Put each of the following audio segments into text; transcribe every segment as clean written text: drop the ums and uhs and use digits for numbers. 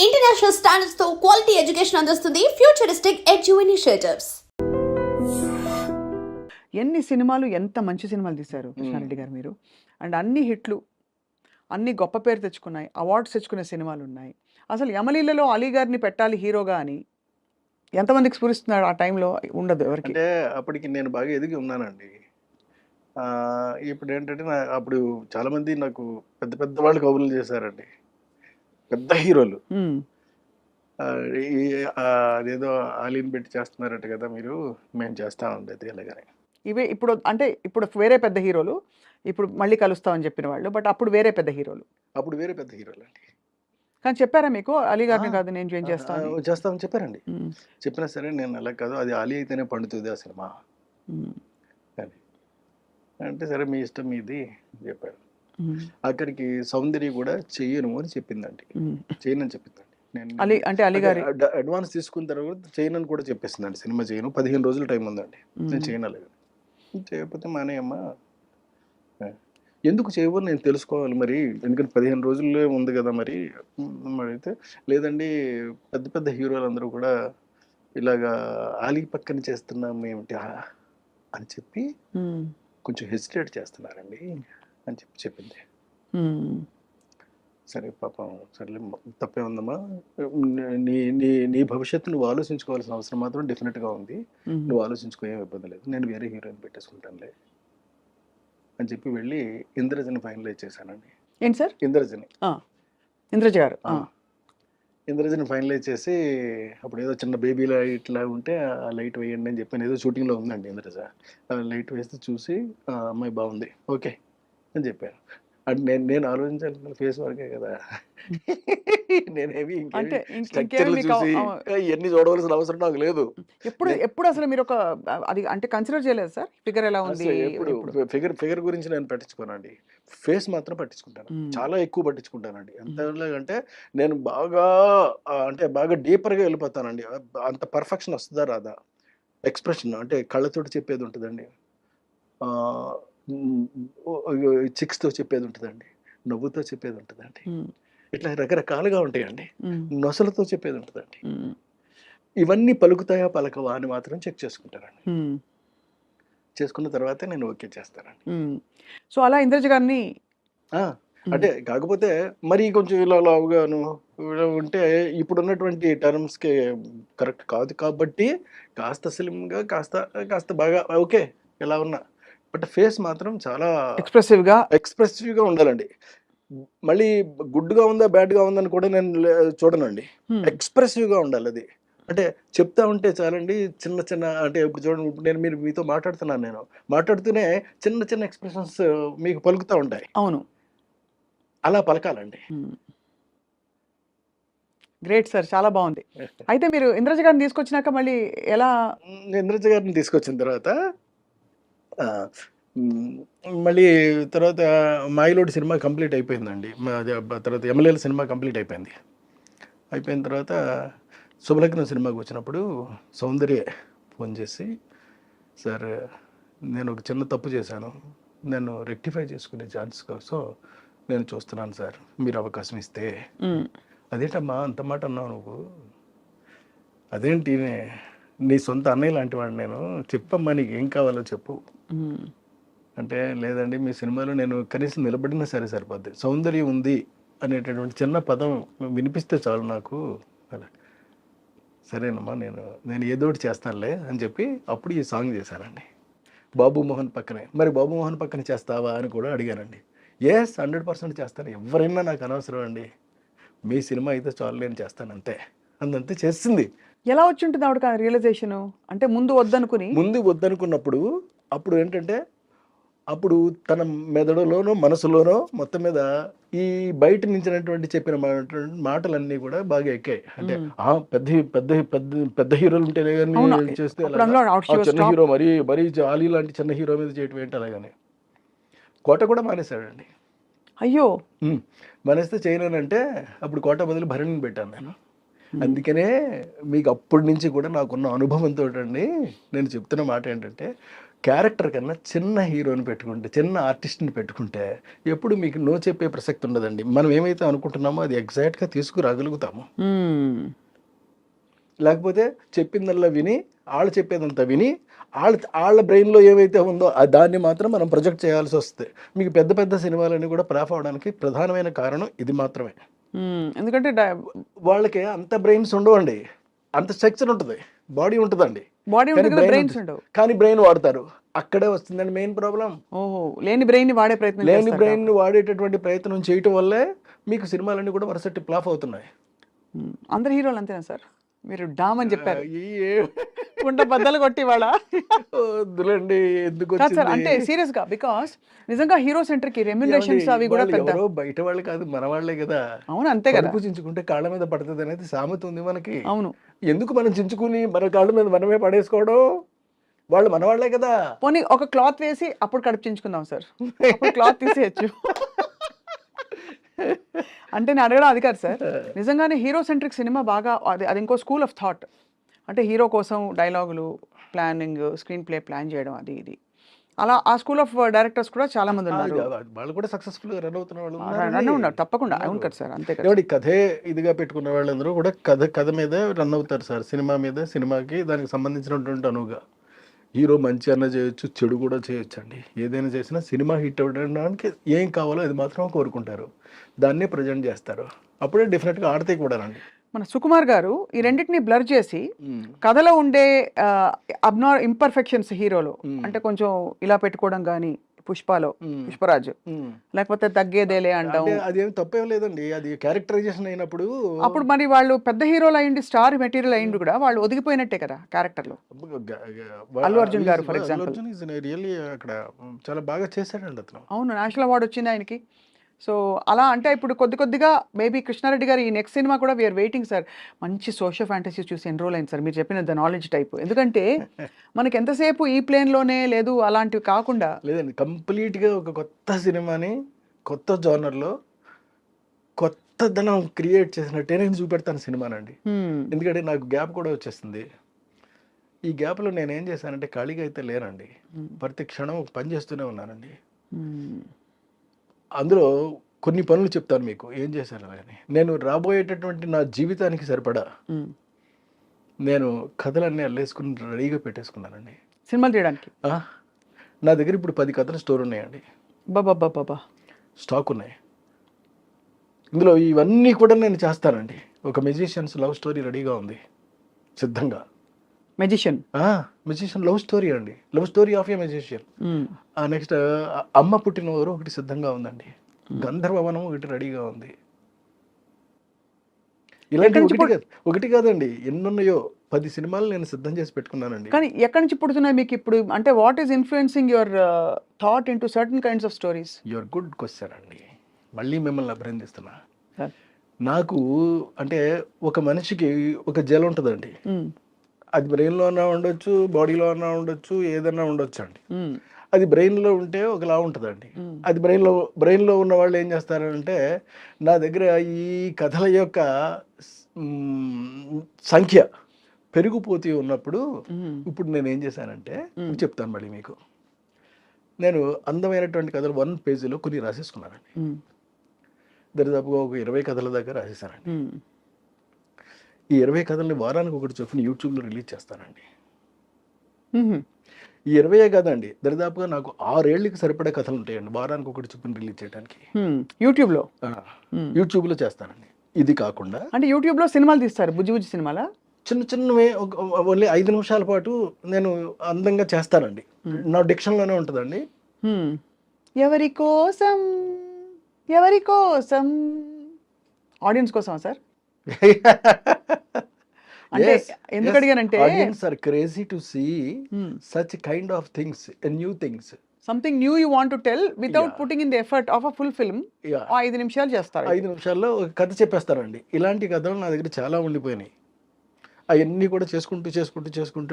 International standards తో quality education అందిస్తుంది futuristic edu initiatives. ఎన్ని సినిమాలు ఎంత మంచి సినిమాలు తీశారు కృష్ణారెడ్డి గారు మీరు. అండ్ అన్ని హిట్లు, అన్ని గొప్ప పేరు తెచ్చుకున్నాయి, అవార్డ్స్ తెచ్చుకునే సినిమాలు ఉన్నాయి. అసలు యమలీలలో అలీ గారిని పెట్టాలి హీరోగా అని ఎంతమందికి స్ఫురిస్తున్నాడు ఆ టైంలో? ఉండదు ఎవరికి. అంటే అప్పటికి నేను బాగా ఎదిగి ఉన్నానండి. ఇప్పుడు ఏంటంటే అప్పుడు చాలామంది నాకు పెద్ద పెద్ద వాళ్ళు కబుర్లు చేశారండి, పెద్ద హీరోలు. అదేదో ఆలీని పెట్టి చేస్తున్నారట కదా మీరు, మేము చేస్తామండి అది అలాగని. ఇవే ఇప్పుడు అంటే ఇప్పుడు వేరే పెద్ద హీరోలు ఇప్పుడు మళ్ళీ కలుస్తామని చెప్పిన వాళ్ళు, బట్ అప్పుడు వేరే పెద్ద హీరోలు. అప్పుడు వేరే పెద్ద హీరోలు అండి. కానీ చెప్పారా మీకు అలీ గారిని కాదు నేను జాయిన్ చేస్తాను? చేస్తామని చెప్పారండి. చెప్పినా సరే నేను అలా కాదు, అది ఆలీ అయితేనే పండుతుంది ఆ సినిమా అని అంటే, సరే మీ ఇష్టం మీది చెప్పారు. అక్కడికి సౌందర్య కూడా చెయ్యను అని చెప్పిందండి, చేయనని చెప్పిందండి. నేను అలీ అంటే అలీ గారి అడ్వాన్స్ తీసుకున్న తర్వాత చేయనని కూడా చెప్పేసిందండి. సినిమా చేయను, 15 రోజులు టైం ఉందండి, నేను చేయనలేదు. చేయకపోతే మానేయమ్మా, ఎందుకు చేయవో నేను తెలుసుకోవాలి మరి, ఎందుకంటే 15 రోజుల్లో ఉంది కదా మరి. అయితే లేదండి, పెద్ద పెద్ద హీరోలు అందరూ కూడా ఇలాగా ఆలీ పక్కన చేస్తున్నాము ఏమిటి అని చెప్పి కొంచెం హెసిటేట్ చేస్తున్నారండి అని చెప్పి చెప్పింది. సరే పాపం, సర్లే తప్పే ఉందమ్మా, నీ నీ నీ భవిష్యత్తు నువ్వు ఆలోచించుకోవాల్సిన అవసరం మాత్రం డెఫినెట్గా ఉంది, నువ్వు ఆలోచించుకో, ఏం ఇబ్బంది లేదు, నేను వేరే హీరోయిన్ పెట్టేసుకుంటానులే అని చెప్పి వెళ్ళి ఇంద్రజని ఫైనలైజ్ చేశానండి. ఏంటి సార్? ఇంద్రజని, ఇంద్రజ గారు ఇంద్రజని ఫైనలైజ్ చేసి, అప్పుడు ఏదో చిన్న బేబీలా ఇట్లా ఉంటే ఆ లైట్ వేయండి అని చెప్పాను. ఏదో షూటింగ్లో ఉందండి ఇంద్రజ, లైట్ వేస్తే చూసి అమ్మాయి బాగుంది ఓకే అని చెప్పాను. అంటే నేను ఆలోచించాలి ఫేస్ వరకే కదా, నేనేమి చూసి ఇవన్నీ చూడవలసిన అవసరం నాకు లేదు. ఎప్పుడు అసలు మీరు ఒక అది అంటే కన్సిడర్ చేయలేదు సార్? ఫిగర్ ఎలా ఉంది? ఎప్పుడు ఫిగర్ గురించి నేను పట్టించుకోనండి, ఫేస్ మాత్రం పట్టించుకుంటాను, చాలా ఎక్కువ పట్టించుకుంటానండి. అంటే నేను బాగా అంటే బాగా డీపర్గా వెళ్ళిపోతానండి. అంత పర్ఫెక్షన్ వస్తుందా రాదా, ఎక్స్ప్రెషన్ అంటే కళ్ళతోటి చెప్పేది ఉంటుందండి, చిక్స్తో చెప్పేది ఉంటుందండి, నవ్వుతో చెప్పేది ఉంటుందండి, ఇట్లా రకరకాలుగా ఉంటాయండి, నొసలతో చెప్పేది ఉంటుందండి. ఇవన్నీ పలుకుతాయా పలకవా అని మాత్రం చెక్ చేసుకుంటానండి. చేసుకున్న తర్వాతే నేను ఓకే చేస్తానండి. సో అలా ఇంద్రజ గారిని అంటే కాకపోతే మరి కొంచెం ఇలా లావుగాను ఉంటే ఇప్పుడున్నటువంటి టర్మ్స్కి కరెక్ట్ కాదు కాబట్టి కాస్త స్లిమ్గా కాస్త బాగా ఓకే ఎలా ఉన్నా, బట్ ఫేస్ మాత్రం చాలా ఎక్స్ప్రెసివ్గా ఉండాలండి. మళ్ళీ గుడ్గా ఉందా బ్యాడ్గా ఉందని కూడా నేను చూడనండి, ఎక్స్ప్రెసివ్గా ఉండాలి అది. అంటే చెప్తా ఉంటే చాలండి, చిన్న చిన్న అంటే ఇప్పుడు చూడండి, ఇప్పుడు నేను మీతో మాట్లాడుతున్నాను, నేను మాట్లాడుతూనే చిన్న చిన్న ఎక్స్ప్రెషన్స్ మీకు పలుకుతూ ఉంటాయి. అవును, అలా పలకాలండి. గ్రేట్ సార్, చాలా బాగుంది. అయితే మీరు ఇంద్రజ గారిని తీసుకొచ్చినాక మళ్ళీ ఎలా? ఇంద్రజ గారిని తీసుకొచ్చిన తర్వాత మళ్ళీ తర్వాత మాయిలోడి సినిమా కంప్లీట్ అయిపోయిందండి. తర్వాత ఎమ్మెల్యేల సినిమా కంప్లీట్ అయిపోయింది. అయిపోయిన తర్వాత శుభలగ్నం సినిమాకి వచ్చినప్పుడు సౌందర్య ఫోన్ చేసి, సార్ నేను ఒక చిన్న తప్పు చేశాను, నేను రెక్టిఫై చేసుకునే ఛాన్స్ కోసం నేను చూస్తున్నాను సార్, మీరు అవకాశం ఇస్తే. అదేంటమ్మా అంత మాట అన్నావు నువ్వు, అదేంటి నీ సొంత అన్నయ్య లాంటి వాడు నేను, చెప్పమ్మా నీకు ఏం కావాలో చెప్పు అంటే, లేదండి మీ సినిమాలో నేను కనీసం నిలబడినా సరే సరిపోద్ది, సౌందర్యం ఉంది అనేటటువంటి చిన్న పదం వినిపిస్తే చాలు నాకు అలా. సరేనమ్మా నేను ఏదోటి చేస్తానులే అని చెప్పి అప్పుడు ఈ సాంగ్ చేశానండి, బాబు మోహన్ పక్కనే. మరి బాబు మోహన్ పక్కన చేస్తావా అని కూడా అడిగానండి. 100% చేస్తాను, ఎవరైనా నాకు అనవసరం అండి, మీ సినిమా అయితే చాలు నేను చేస్తాను అంతే అంతే చేసింది. ఎలా వచ్చి ఉంటుంది ఆవిడ రియలైజేషన్? అంటే ముందు వద్దనుకున్నప్పుడు అప్పుడు ఏంటంటే, అప్పుడు తన మెదడులోనో మనసులోనో మొత్తం మీద ఈ బయట నుంచినటువంటి చెప్పిన మాటలన్నీ కూడా బాగా ఎక్కాయి. అంటే పెద్ద పెద్ద పెద్ద పెద్ద హీరోలు ఉంటేనే కానీ చేస్తే చిన్న హీరో మరీ ఆలీ లాంటి చిన్న హీరో మీద చేయటం ఏంటి అలాగని కోట కూడా మానేశాడండి. అయ్యో, మానేస్తే చేయలేనంటే అప్పుడు కోట బదులు భరణిని పెట్టాను నేను. అందుకనే మీకు అప్పటి నుంచి కూడా నాకున్న అనుభవంతో అండి నేను చెప్తున్న మాట ఏంటంటే, క్యారెక్టర్ కన్నా చిన్న హీరోని పెట్టుకుంటే, చిన్న ఆర్టిస్ట్ని పెట్టుకుంటే ఎప్పుడు మీకు నో చెప్పే ప్రసక్తి ఉండదండి. మనం ఏమైతే అనుకుంటున్నామో అది ఎగ్జాక్ట్గా తీసుకురాగలుగుతాము. లేకపోతే చెప్పిందల్లా విని, వాళ్ళు చెప్పేదంతా విని, వాళ్ళ బ్రెయిన్లో ఏమైతే ఉందో దాన్ని మాత్రం మనం ప్రొజెక్ట్ చేయాల్సి వస్తుంది. మీకు పెద్ద పెద్ద సినిమాలన్నీ కూడా ఫ్లాప్ అవడానికి ప్రధానమైన కారణం ఇది మాత్రమే. ఎందుకంటే వాళ్ళకి అంత బ్రెయిన్స్ ఉండవండి, అంత స్ట్రక్చర్ ఉంటుంది, బాడీ ఉంటుందండి, బాడీ కానీ ఉంటుంది, బ్రెయిన్స్ ఉండవు. కానీ బ్రెయిన్ వాడతారు. అక్కడే వస్తుందండి మెయిన్ ప్రాబ్లం. ఓహో, లేని బ్రెయిన్ వాడే ప్రయత్నం లేని చేస్తారు బ్రెయిన్ వాడేటటువంటి ప్రయత్నం చేయటం వల్లే మీకు సినిమాలన్నీ కూడా వరుసటి ఫ్లాప్ అవుతున్నాయి. అందరు హీరోలు అంతేనా సార్? మీరు డామ్ అని చెప్పారు, ఈ గుంట బద్దలు కొట్టి వాడా? వద్దులండి, ఎందుకు కాదు సార్, వచ్చింది? అంటే సీరియస్ గా, బికాస్ నిజంగా హీరో సెంటర్ కి రెమ్యునరేషన్స్ అవి కూడా వాళ్ళు పెద్ద. ఎవరో బయట వాళ్ళు కాదు, మన వాళ్ళే కదా. అవును, అంతే కదా. కడుపు చించుకుంటే కాళ్ళ మీద పడుతుంది అనేది సామెత ఉంది మనకి. అవును. ఎందుకు మనం చించుకుని మన కాళ్ళ మీద మనమే పడేసుకోవడం? వాళ్ళు మన వాళ్ళే కదా. పోనీ ఒక క్లాత్ వేసి అప్పుడు కడిపించుకుందాం సార్, అప్పుడు క్లాత్ తీసేయచ్చు. అంటే నేను అడగడం అది కాదు సార్, నిజంగానే హీరో సెంట్రిక్ సినిమా బాగా అది ఇంకో స్కూల్ ఆఫ్ థాట్. అంటే హీరో కోసం డైలాగులు, ప్లానింగ్, స్క్రీన్ ప్లే ప్లాన్ చేయడం, అది ఇది అలా ఆ స్కూల్ ఆఫ్ డైరెక్టర్స్ కూడా చాలా మంది ఉన్నారు. వాళ్ళు కూడా సక్సెస్ఫుల్ గా రన్ అవుతున్న వాళ్ళు రన్ ఉన్నారు తప్పకుండా. అవును కదా సార్, అంతే కదా. ఏమండి, కథే ఇదిగా పెట్టుకున్న వాళ్ళందరూ కూడా కథ మీద రన్ అవుతారు సార్. సినిమా మీద, సినిమాకి దానికి సంబంధించినటువంటి అనువుగా హీరో మంచి అన్న చేయొచ్చు, చెడు కూడా చేయొచ్చు అండి. ఏదైనా చేసినా సినిమా హిట్ అవ్వడానికి ఏం కావాలో అది మాత్రం కోరుకుంటారు, దాన్నే ప్రజెంట్ చేస్తారు. అప్పుడే డెఫినెట్గా ఆడితే కూడా రండి. మన సుకుమార్ గారు ఈ రెండింటిని బ్లర్ చేసి కథలో ఉండే ఇంపర్ఫెక్షన్స్ హీరోలో, అంటే కొంచెం ఇలా పెట్టుకోవడం కానీ, పుష్పరాజు లేకపోతే తగ్గేదేలే అంటాం, అదేమి తప్పేం లేదండి. అది క్యారెక్టరైజేషన్ అయినప్పుడు అప్పుడు మరి వాళ్ళు పెద్ద హీరోలు అయ్యింది, స్టార్ మెటీరియల్ అయ్యింది కూడా వాళ్ళు ఒదిగిపోయినట్టే కదా క్యారెక్టర్లో. అల్లు అర్జున్ గారు ఫర్ ఎగ్జాంపుల్ రియల్లీ అక్కడ చాలా బాగా చేశాడండి అతను. అవును, నేషనల్ అవార్డు వచ్చింది ఆయనకి. సో అలా అంటే ఇప్పుడు కొద్దిగా మేబీ కృష్ణారెడ్డి గారు ఈ నెక్స్ట్ సినిమా కూడా వీఆర్ వెయిటింగ్ సార్. మంచి సోషల్ ఫ్యాంటసీ చూసి ఎన్రోల్ అయింది సార్, మీరు చెప్పిన ద నాలెడ్జ్ టైప్. ఎందుకంటే మనకి ఎంతసేపు ఈ ప్లేన్లోనే లేదు, అలాంటివి కాకుండా లేదండి, కంప్లీట్గా ఒక కొత్త సినిమాని కొత్త జోనర్లో కొత్తదనం క్రియేట్ చేసినట్టే నేను చూపెడతాను సినిమానండి. ఎందుకంటే నాకు గ్యాప్ కూడా వచ్చేస్తుంది. ఈ గ్యాప్లో నేను ఏం చేశానంటే ఖాళీగా అయితే లేనండి, ప్రతి క్షణం ఒక పని చేస్తూనే ఉన్నానండి. అందులో కొన్ని పనులు చెప్తాను మీకు ఏం చేశాను అని. నేను రాబోయేటటువంటి నా జీవితానికి సరిపడా నేను కథలన్నీ అల్లేసుకుని రెడీగా పెట్టేసుకున్నానండి సినిమాలు తీయడానికి. నా దగ్గర ఇప్పుడు 10 కథల స్టోర్ ఉన్నాయండి, బాబా స్టాక్ ఉన్నాయి. ఇందులో ఇవన్నీ కూడా నేను చేస్తానండి. ఒక మెజిషియన్స్ లవ్ స్టోరీ రెడీగా ఉంది సిద్ధంగా. మెజిషియన్ లవ్ స్టోరీ అండి, love story of A magician. Next అమ్మ పుట్టిన ఊరు ఒకటి సిద్ధంగా ఉందండి, గంధర్వవనం ఒకటి రెడీగా ఉంది. ఇలాంటి ఒకటి కాదండి, ఎన్నున్నాయో 10 సినిమాలు నేను సిద్ధం చేసి పెట్టుకున్నానండి. కానీ ఎక్కడి నుంచి పుడుతున్నాయి మీకు ఇప్పుడు? అంటే what is influencing your thought into certain kinds of stories? Your good question అండి, మళ్ళీ మిమ్మల్ని అభినందిస్తున్నా. నాకు అంటే ఒక మనిషికి ఒక జెల్ ఉంటుందండి, అది బ్రెయిన్లో అన్నా ఉండొచ్చు, బాడీలో అన్నా ఉండొచ్చు, ఏదన్నా ఉండొచ్చు అండి. అది బ్రెయిన్లో ఉంటే ఒకలా ఉంటుందండి. అది బ్రెయిన్లో ఉన్న వాళ్ళు ఏం చేస్తారంటే, నా దగ్గర ఈ కథల యొక్క సంఖ్య పెరిగిపోతూ ఉన్నప్పుడు ఇప్పుడు నేను ఏం చేశానంటే చెప్తాను మళ్ళీ మీకు. నేను అందమైనటువంటి కథలు 1 పేజీలో కొన్ని రాసేసుకున్నానండి. దరిదాపుగా ఒక 20 కథల దగ్గర రాసేసానండి. ఈ 20 కథల్ని వారానికి ఒకటి చొప్పున యూట్యూబ్లో రిలీజ్ చేస్తానండి. ఈ 20 కాదండి, దరిదాపుగా నాకు 6 ఏళ్ళకి సరిపడే కథలు ఉంటాయండి వారానికి ఒకటి చొప్పున రిలీజ్ చేయడానికి యూట్యూబ్లో చేస్తానండి. ఇది కాకుండా అంటే యూట్యూబ్లో సినిమాలు తీస్తారు, బుజ్జి సినిమాలా? చిన్నవే ఓన్లీ 5 నిమిషాల పాటు నేను అందంగా చేస్తానండి. నా డిక్షన్లోనే ఉంటుందండి. ఎవరి కోసం ఆడియన్స్ కోసమా సార్? అంటే ఎందుకు అడిగానంటే audience are crazy to see such kind of things, new things, something new you want to tell without putting in the effort of a full film. 5 నిమిషాలు చేస్తారు, 5 నిమిషాల్లో ఒక కథ చెప్పేస్తారండి. ఇలాంటి కథలు నా దగ్గర చాలా ఉండిపోయినాయి. అవన్నీ కూడా చేసుకుంటూ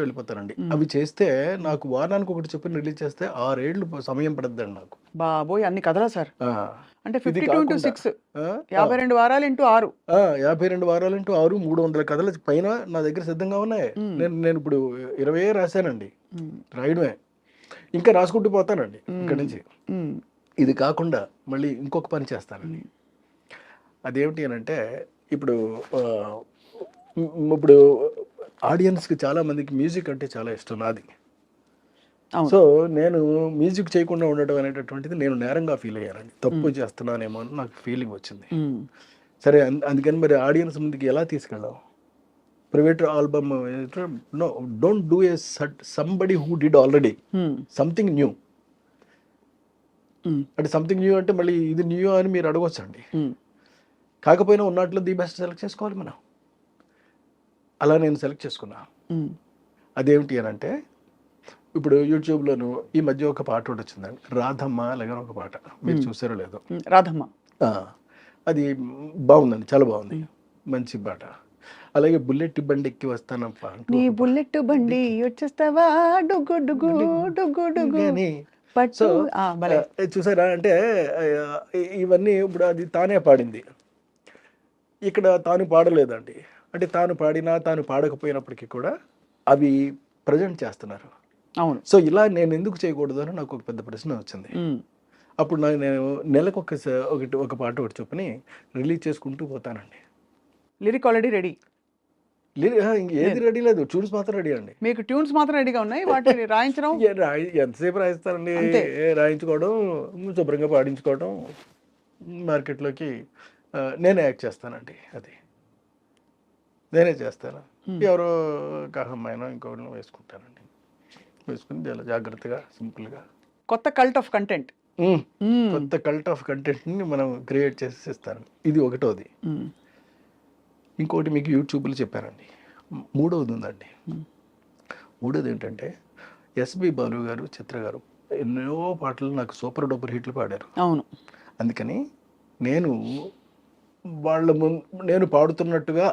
వెళ్ళిపోతారండి. అవి చేస్తే నాకు వారానికి ఒకటి చొప్పున రిలీజ్ చేస్తే 6 ఏళ్ళు సమయం పడుతుందండి నాకు. బాబోయ్, అన్ని కథలా సార్? అంటే 52 into 6, 52 వారాలు ఇంటూ 6, 52 వారాలు ఇంటూ 6, 300 కథల పైన నా దగ్గర సిద్ధంగా ఉన్నాయి. నేను ఇప్పుడు 20 రాశానండి, రాయడమే. ఇంకా రాసుకుంటూ పోతానండి ఇక్కడి నుంచి. ఇది కాకుండా మళ్ళీ ఇంకొక పని చేస్తానండి. అదేమిటి అని అంటే ఇప్పుడు ఇప్పుడు ఆడియన్స్కి చాలా మందికి మ్యూజిక్ అంటే చాలా ఇష్టం నాది. అవును. సో నేను మ్యూజిక్ చేయకుండా ఉండడం అనేటటువంటిది నేను నేరంగా ఫీల్ అయ్యానండి. తప్పు చేస్తున్నానేమో అని నాకు ఫీలింగ్ వచ్చింది. సరే అందుకని మరి ఆడియన్స్ ముందుకి ఎలా తీసుకెళ్ళాం? Private album no, don't do a somebody who did already something new. అంటే సంథింగ్ న్యూ అంటే మళ్ళీ ఇది న్యూ అని మీరు అడగొచ్చండి. కాకపోయినా ఉన్నట్లు ది బెస్ట్ సెలెక్ట్ చేసుకోవాలి మనం. అలా నేను సెలెక్ట్ చేసుకున్నా. అదేమిటి అని అంటే ఇప్పుడు యూట్యూబ్లోను ఈ మధ్య ఒక పాట ఒకటి వచ్చిందండి, రాధమ్మ అలాగే ఒక పాట, మీరు చూసారో లేదో. రాధమ్మ అది బాగుందండి, చాలా బాగుంది, మంచి పాట. అలాగే బుల్లెట్ బండి ఎక్కి వస్తానప్ప నీ బుల్లెట్ బండి వచ్చేస్తావా డుగ్గు డుగ్గు డుగ్గు డుగ్గు పట్టు. సో చూసారా అంటే ఇవన్నీ ఇప్పుడు అది తానే పాడింది, ఇక్కడ తాను పాడలేదండి. అంటే తాను పాడినా తాను పాడకపోయినప్పటికీ కూడా అవి ప్రజెంట్ చేస్తున్నారు. అవును. సో ఇలా నేను ఎందుకు చేయకూడదు అని నాకు ఒక పెద్ద ప్రశ్న వచ్చింది. అప్పుడు నేను నెలకు ఒక పాట ఒకటి చొప్పుని రిలీజ్ చేసుకుంటూ పోతానండి. Lyric already ready? ఏది రెడీ లేదు, ట్యూన్స్ మాత్రం రెడీ అండి. మీకు ట్యూన్స్ మాత్రం రెడీగా ఉన్నాయి, వాటిని రాయించడం ఎంతసేపు రాయిస్తారండి? రాయించుకోవడం, శుభ్రంగా పాడించుకోవడం, మార్కెట్లోకి నేనే యాక్ట్ చేస్తానండి. అది నేనే చేస్తాను. ఎవరో కహమ్మాయినో ఇంకొకరిని వేసుకుంటానండి. వేసుకుని చాలా జాగ్రత్తగా సింపుల్గా కొత్త కల్ట్ ఆఫ్ కంటెంట్, కొత్త కల్ట్ ఆఫ్ కంటెంట్ని మనం క్రియేట్ చేసి ఇస్తాను. ఇది ఒకటోది. ఇంకోటి మీకు యూట్యూబ్లో చెప్పానండి, మూడవది ఉందండి. మూడోది ఏంటంటే ఎస్పి బాలు గారు, చిత్ర గారు ఎన్నో పాటలు నాకు సూపర్ డూపర్ హిట్లు పాడారు. అవును. అందుకని నేను వాళ్ళ నేను పాడుతున్నట్టుగా,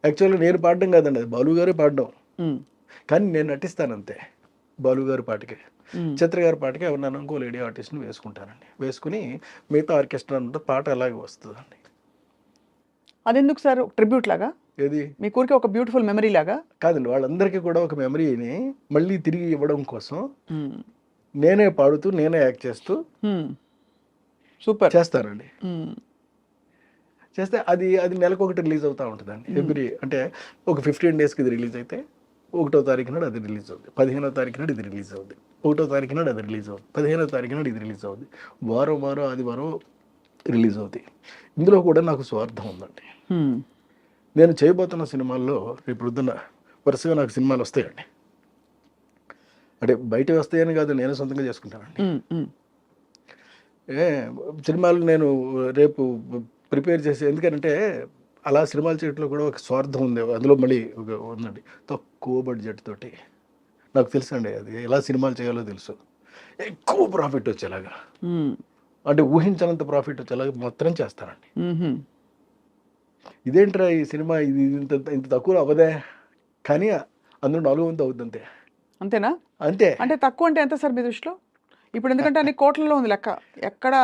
యాక్చువల్గా నేను పాడడం కాదండి, అది బాలు గారే పాడడం, కానీ నేను నటిస్తాను అంతే. బాలు గారి పాటకి, చిత్ర గారి పాటకి ఎవరినైనా ఇంకో లేడీ ఆర్టిస్ట్ని వేసుకుంటానండి. వేసుకుని మిగతా ఆర్కెస్ట్రా అంతా పాట అలాగే వస్తుందండి. అదెందుకు సార్? ట్రిబ్యూట్ లాగా? ఏది మీ ఊరికి ఒక బ్యూటిఫుల్ మెమరీ లాగా? కాదండి, వాళ్ళందరికీ కూడా ఒక మెమరీని మళ్ళీ తిరిగి ఇవ్వడం కోసం నేనే పాడుతూ నేనే యాక్ట్ చేస్తూ సూపర్ చేస్తానండి. చేస్తే అది నెలకు ఒకటి రిలీజ్ అవుతూ ఉంటుందండి. ఎవ్రీ అంటే ఒక 15 డేస్కి ఇది రిలీజ్ అయితే 1వ తారీఖు నాడు అది రిలీజ్ అవుతుంది, 15వ తారీఖు నాడు ఇది రిలీజ్ అవుతుంది, 1వ తారీఖు నాడు అది రిలీజ్ అవుతుంది, 15వ తారీఖు నాడు ఇది రిలీజ్ అవుతుంది, వారం ఆదివారం రిలీజ్ అవుతాయి. ఇందులో కూడా నాకు స్వార్థం ఉందండి. నేను చేయబోతున్న సినిమాల్లో రేపు పొద్దున్న వరుసగా నాకు సినిమాలు వస్తాయండి. అంటే బయట వస్తాయని కాదు, నేనే సొంతంగా చేసుకుంటానండి. సినిమాలు నేను రేపు ప్రిపేర్ చేసి, ఎందుకంటే అలా సినిమాలు చేయడంలో కూడా ఒక స్వార్థం ఉంది. అందులో మళ్ళీ ఉందండి, తక్కువ బడ్జెట్ తోటి. నాకు తెలుసు అండి అది ఎలా సినిమాలు చేయాలో తెలుసు. ఎక్కువ ప్రాఫిట్ వచ్చేలాగా, అంటే ఊహించనంత ప్రాఫిట్ వచ్చేలాగా మాత్రం చేస్తానండి. ఇదేంట్రా ఈ సినిమా ఇది ఇంత తక్కువ అవ్వదే, కానీ అందులో 4 వంతు అవుతుంది అంతే. అంతేనా? అంతే. అంటే తక్కువ అంటే ఎంత సార్ మీ దృష్టిలో? ఇప్పుడు ఎందుకంటే అన్ని కోట్లలో ఉంది లెక్క. ఎక్కడ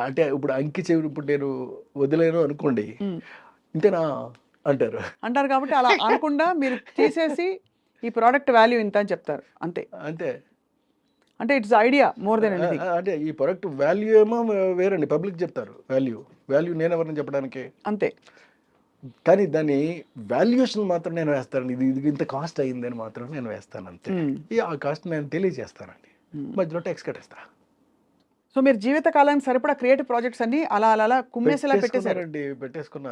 అంటే ఇప్పుడు అంకి చెవి ఇప్పుడు నేను వదిలేను అనుకోండి, ఇంతేనా అంటారు కాబట్టి అలా అనకుండా మీరు తీసేసి ఈ ప్రోడక్ట్ వాల్యూ ఇంత అని చెప్తారు అంతే. అంతే. అంటే it's idea more than anything. అంటే ఈ ప్రోడక్ట్ వాల్యూ ఏమో వేరండి, పబ్లిక్ చెప్తారు వాల్యూ నేను ఎవరిని చెప్పడానికి. అంతే. కానీ దాన్ని వాల్యుయేషన్ మాత్రం నేను వేస్తాను, ఇది ఇంత కాస్ట్ అయ్యిందని మాత్రం నేను వేస్తాను అంతే. ఆ కాస్ట్ నేను తెలియజేస్తానండి, మధ్యలో ట్యాక్స్ కట్టేస్తా. సో మీరు జీవిత కాలానికి సరిపడా క్రియేటివ్ ప్రాజెక్ట్స్ అన్ని అలా కుమ్మేసేలా పెట్టేశారండి. పెట్టేసుకున్న